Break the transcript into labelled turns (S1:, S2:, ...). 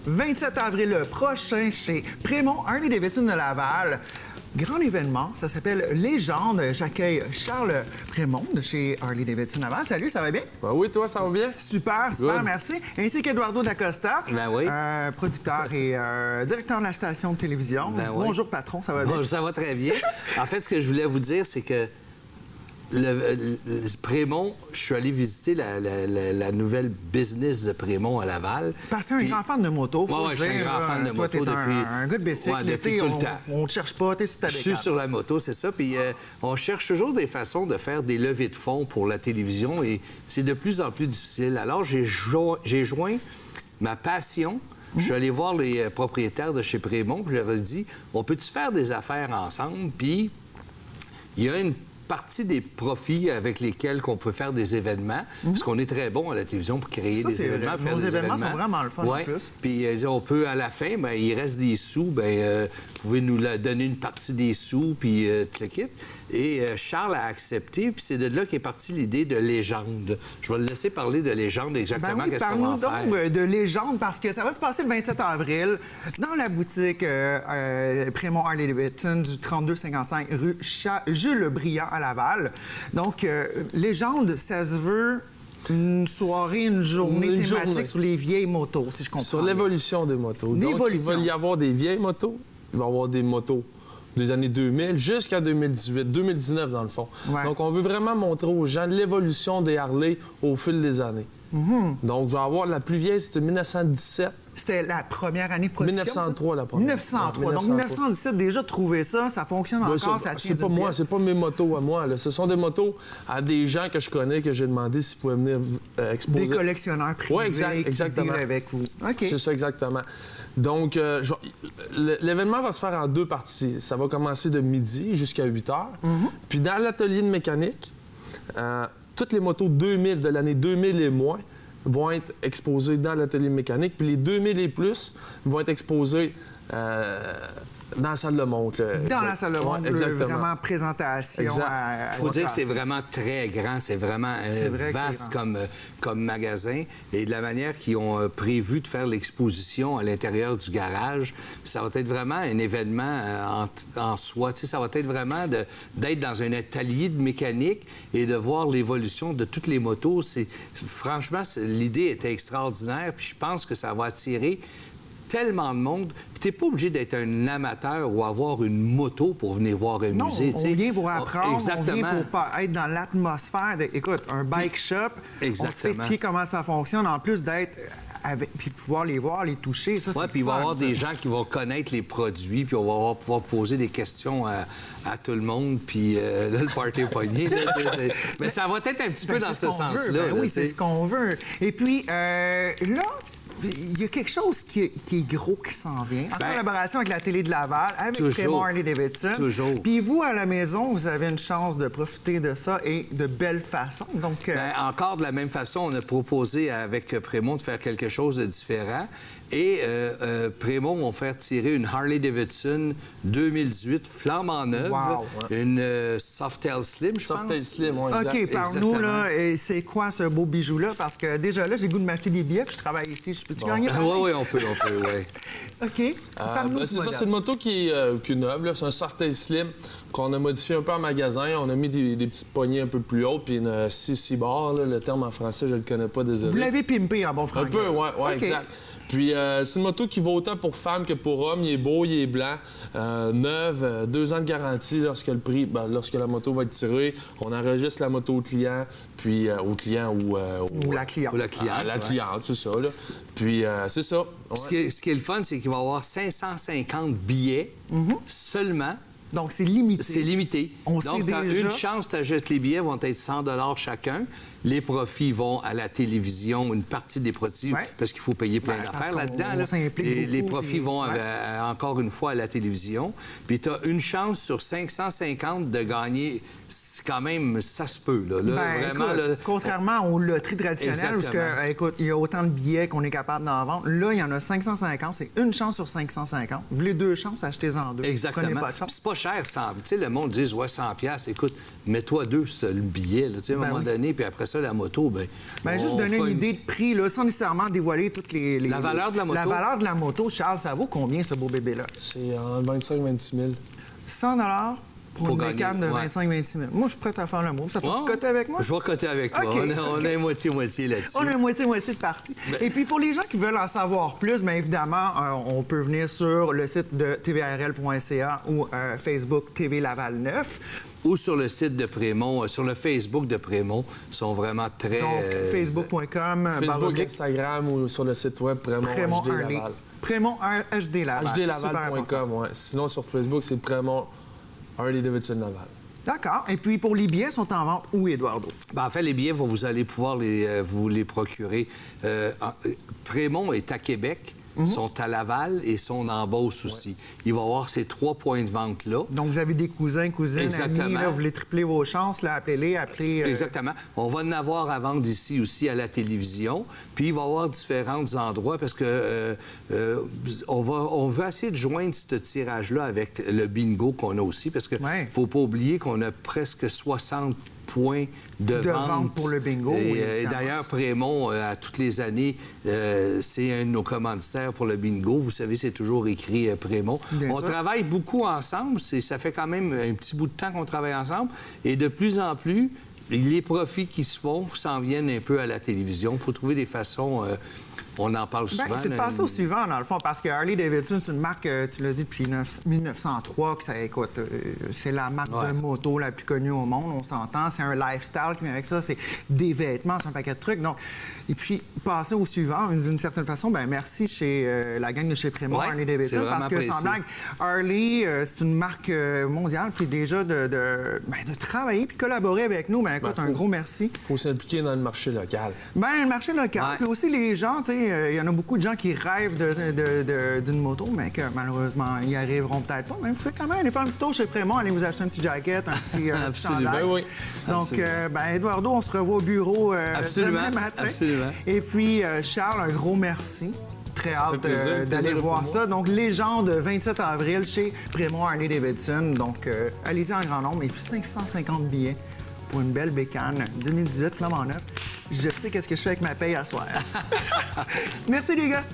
S1: 27 avril prochain chez Prémont Harley-Davidson de Laval. Grand événement, ça s'appelle Légende. J'accueille Charles Prémont de chez Harley-Davidson Laval. Salut, ça va bien?
S2: Ben oui, toi, ça va bien?
S1: Super,
S2: Good.
S1: merci. Ainsi qu'Eduardo D'Acosta,
S3: Ben oui.
S1: producteur et directeur de la station de télévision.
S3: Ben oui.
S1: Bonjour, patron, ça va bien?
S3: Bon, ça va très bien. En fait, ce que je voulais vous dire, c'est que le Prémont, je suis allé visiter la nouvelle business de Prémont à Laval.
S1: Parce que t'es un grand fan de moto, faut
S3: Ouais, je suis un grand fan de
S1: Toi,
S3: moto
S1: t'es
S3: depuis...
S1: un gars de bicycle.
S3: Ouais, depuis
S1: L'été,
S3: tout le temps.
S1: On te cherche pas, t'es sur ta
S3: Je
S1: bécane.
S3: suis sur la moto, c'est ça. Puis on cherche toujours des façons de faire des levées de fonds pour la télévision et c'est de plus en plus difficile. Alors, j'ai joint ma passion. Je suis allé voir les propriétaires de chez Prémont, puis je leur ai dit, on peut-tu faire des affaires ensemble? Puis il y a une partie des profits avec lesquels on peut faire des événements, parce qu'on est très bon à la télévision pour créer
S1: Ça,
S3: des
S1: c'est
S3: événements,
S1: vrai.
S3: faire
S1: Nos
S3: des
S1: événements sont vraiment le fun, en plus.
S3: Puis on peut, à la fin, ben, il reste des sous, ben, vous pouvez nous donner une partie des sous, puis tout le kit. Et Charles a accepté, puis c'est de là qu'est partie l'idée de Légende. Je vais le laisser parler de Légende exactement,
S1: Ben oui,
S3: qu'est-ce qu'on va
S1: parle-nous
S3: faire.
S1: donc de Légende, parce que ça va se passer le 27 avril dans la boutique Prémont Harley-Davidson du 3255 rue Jules Briand à Laval. Donc, Légende, ça se veut une soirée, une journée
S2: Une
S1: thématique
S2: journée.
S1: sur les vieilles motos, si je comprends
S2: Sur
S1: bien.
S2: l'évolution des motos. Donc, il
S1: L'évolution.
S2: va y avoir des vieilles motos, il va y avoir des motos des années 2000 jusqu'à 2018, 2019 dans le fond.
S1: Ouais.
S2: Donc, on veut vraiment montrer aux gens l'évolution des Harley au fil des années. Donc, je vais avoir la plus vieille, c'était 1917.
S1: C'était la première année de production?
S2: 1903,
S1: ça?
S2: la première.
S1: 1903.
S2: Ouais,
S1: Donc, 1917, déjà trouvé ça, ça fonctionne
S2: Ben,
S1: encore, ça tient
S2: c'est pas
S1: d'une
S2: moi,
S1: pièce.
S2: c'est pas mes motos à moi. Là. Ce sont des motos à des gens que je connais que j'ai demandé s'ils pouvaient venir exposer.
S1: Des collectionneurs privés
S2: Ouais,
S1: qui
S2: exactement.
S1: dealent avec vous. OK.
S2: C'est ça, exactement. Donc, l'événement va se faire en deux parties. Ça va commencer de midi jusqu'à 8 heures. Puis dans l'atelier de mécanique, toutes les motos 2000 de l'année 2000 et moins vont être exposées dans l'atelier mécanique. Puis les 2000 et plus vont être exposées dans la salle de montre. là.
S1: Dans la salle de
S2: Ouais,
S1: montre,
S2: exactement.
S1: vraiment présentation.
S2: Exact.
S1: à
S3: Il faut dire que c'est
S1: votre
S3: vraiment très grand, c'est vraiment
S1: C'est vrai que
S3: vaste
S1: c'est grand.
S3: comme magasin. Et de la manière qu'ils ont prévu de faire l'exposition à l'intérieur du garage, ça va être vraiment un événement en soi. Tu sais, ça va être vraiment d'être dans un atelier de mécanique et de voir l'évolution de toutes les motos. Franchement, l'idée était extraordinaire. Puis je pense que ça va attirer tellement de monde. Tu n'es pas obligé d'être un amateur ou avoir une moto pour venir voir un
S1: Non,
S3: musée. tu sais.
S1: on vient pour apprendre,
S3: Exactement.
S1: on vient pour pas être dans l'atmosphère. Écoute, un bike shop, on se
S3: Exactement.
S1: fait expliquer comment ça fonctionne, en plus d'être avec, puis pouvoir les voir, les toucher. Ça,
S3: Oui,
S1: c'est
S3: puis il va y
S1: fun,
S3: avoir
S1: ça.
S3: des gens qui vont connaître les produits, puis on va pouvoir poser des questions à tout le monde, puis là, le party est pogné. Là, mais ça va être un petit peu
S1: Ben,
S3: dans
S1: c'est
S3: ce
S1: qu'on veut.
S3: sens-là.
S1: Ben
S3: là,
S1: oui,
S3: tu sais.
S1: c'est ce qu'on veut. Et puis, là, il y a quelque chose qui est gros qui s'en vient. En
S3: Ben,
S1: collaboration avec la télé de Laval, avec
S3: toujours.
S1: Prémont Harley-Davidson.
S3: Toujours.
S1: Puis vous, à la maison, vous avez une chance de profiter de ça et de belle façon. Donc,
S3: Ben, encore de la même façon, on a proposé avec Prémont de faire quelque chose de différent. Et Prémont vont faire tirer une Harley-Davidson 2018 flambant neuve,
S1: Wow.
S3: une Softail Slim, je pense.
S2: Softail Slim, oui, exact.
S1: OK, parle-nous,
S3: Exactement.
S1: là, c'est quoi ce beau bijou-là? Parce que déjà là, j'ai le goût de m'acheter des billets, puis je travaille ici. Je peux-tu gagner?
S3: Oui, oui, on peut, oui.
S1: OK. Parle-nous
S2: Ben,
S1: du
S2: c'est ça,
S1: modèle.
S2: c'est une moto qui est neuve. là. C'est un Softail Slim qu'on a modifié un peu en magasin. On a mis des petites poignées un peu plus hautes, puis une 6 bar. Le terme en français, je le connais pas, désolé.
S1: Vous l'avez pimpé en bon
S2: Un
S1: français.
S2: peu, oui,
S1: OK.
S2: exact. Puis c'est une moto qui vaut autant pour femmes que pour hommes. Il est beau, il est blanc, neuve, 2 ans de garantie lorsque la moto va être tirée. On enregistre la moto au client, puis au client ou
S1: la cliente.
S3: Ou la cliente.
S2: à la
S3: ouais.
S2: cliente, c'est ça. Là. Puis c'est ça. Ouais.
S3: Ce qui est le fun, c'est qu'il va y avoir 550 billets seulement.
S1: Donc, c'est limité.
S3: C'est limité.
S1: On sait
S3: Donc, tu as
S1: déjà.
S3: une chance, tu achètes les billets, vont être 100 chacun. Les profits vont à la télévision, une partie des profits,
S1: Ouais.
S3: parce qu'il faut payer plein
S1: Ben,
S3: d'affaires
S1: parce qu'on-
S3: là-dedans.
S1: on
S3: là.
S1: s'implique
S3: Les
S1: beaucoup,
S3: profits
S1: puis-
S3: vont
S1: ouais.
S3: encore une fois à la télévision. Puis tu as une chance sur 550 de gagner. C'est quand même, ça se peut. Là. Là,
S1: Ben,
S3: vraiment,
S1: écoute,
S3: là,
S1: contrairement aux loteries traditionnelles, où
S3: Exactement.
S1: écoute, il y a autant de billets qu'on est capable d'en vendre. Là, il y en a 550. C'est une chance sur 550. Vous voulez 2 chances, achetez-en 2.
S3: Exactement.
S1: Prenez pas de
S3: Puis
S1: chance.
S3: c'est pas cher, 100. Tu sais, le monde dit, ouais, 100 $. Écoute, mets-toi 2 sur le billet, là, tu sais, à un
S1: Ben
S3: moment
S1: oui.
S3: donné, puis après ça, ça, la moto, bien...
S1: Ben, juste
S3: on
S1: donner
S3: fera
S1: une idée de prix, là, sans nécessairement dévoiler toutes les...
S3: La valeur de la moto?
S1: La valeur de la moto, Charles, ça vaut combien, ce beau bébé-là?
S2: C'est en 25 000 26 000.
S1: 100 pour une
S3: gagner,
S1: bécane de
S3: ouais.
S1: 25-26 000. Moi, je suis prêt à faire le mot. Ça peut-tu coter avec moi?
S3: Je vais coter avec toi.
S1: OK,
S3: On a un moitié-moitié là-dessus.
S1: On a moitié-moitié de partie. Et puis, pour les gens qui veulent en savoir plus, bien évidemment, on peut venir sur le site de tvrl.ca ou Facebook TV Laval 9.
S3: Ou sur le site de Prémont, sur le Facebook de Prémont, sont vraiment très...
S1: Donc, facebook.com,
S2: Facebook, Instagram ou sur le site web Prémont HD
S1: Harley.
S2: Laval.
S1: Prémont HD Laval.
S2: HDLaval.com, ouais. Sinon, sur Facebook, c'est Prémont Harley Davidson Laval.
S1: D'accord. Et puis, pour les billets, sont en vente où, Eduardo?
S3: Ben, en fait, les billets, vous allez pouvoir vous les procurer. Prémont est à Québec, sont à Laval et sont en Beauce aussi. Il va y avoir ces 3 points de vente-là.
S1: Donc, vous avez des cousins, cousines,
S3: Exactement.
S1: amis, là, vous voulez tripler vos chances, là, appelez-les.
S3: Exactement. On va en avoir à vendre ici aussi à la télévision. Puis il va y avoir différents endroits parce que on veut essayer de joindre ce tirage-là avec le bingo qu'on a aussi parce que faut pas oublier qu'on a presque 60 points de vente
S1: pour le bingo.
S3: Et d'ailleurs, Prémont, à toutes les années, c'est un de nos commanditaires pour le bingo. Vous savez, c'est toujours écrit Prémont. On travaille beaucoup ensemble. Ça fait quand même un petit bout de temps qu'on travaille ensemble. Et de plus en plus, les profits qui se font s'en viennent un peu à la télévision. Il faut trouver des façons... on en parle souvent.
S1: Bien, c'est de passer au suivant, dans le fond, parce que Harley Davidson, c'est une marque, tu l'as dit, depuis 1903, que ça, écoute, c'est la marque de moto la plus connue au monde, on s'entend. C'est un lifestyle qui vient avec ça, c'est des vêtements, c'est un paquet de trucs. Donc, et puis, passer au suivant, d'une certaine façon, bien, merci chez la gang de chez Prémont, Harley Davidson, parce que, sans blague, Harley, c'est une marque mondiale, puis déjà de travailler puis collaborer avec nous, bien, écoute, un gros merci.
S2: Il faut s'impliquer dans le marché local.
S1: Bien, le marché local, puis aussi les gens, tu sais, il y en a beaucoup de gens qui rêvent d'une moto, mais que malheureusement, ils n'y arriveront peut-être pas. Mais vous faites quand même aller faire un petit tour chez Prémont, aller vous acheter un petit jacket, un petit
S2: Absolument,
S1: chandail.
S2: oui.
S1: Donc, Eduardo, on se revoit au bureau
S3: Absolument.
S1: demain matin.
S3: Absolument.
S1: Et puis, Charles, un gros merci. Très hâte d'aller voir
S2: pour
S1: ça. Donc, Légende, 27 avril, chez Prémont Harley Davidson. Donc, allez-y en grand nombre. Et puis, 550 billets pour une belle bécane 2018 flambant neuf. Je sais qu'est-ce que je fais avec ma paye à soir. Merci, les gars.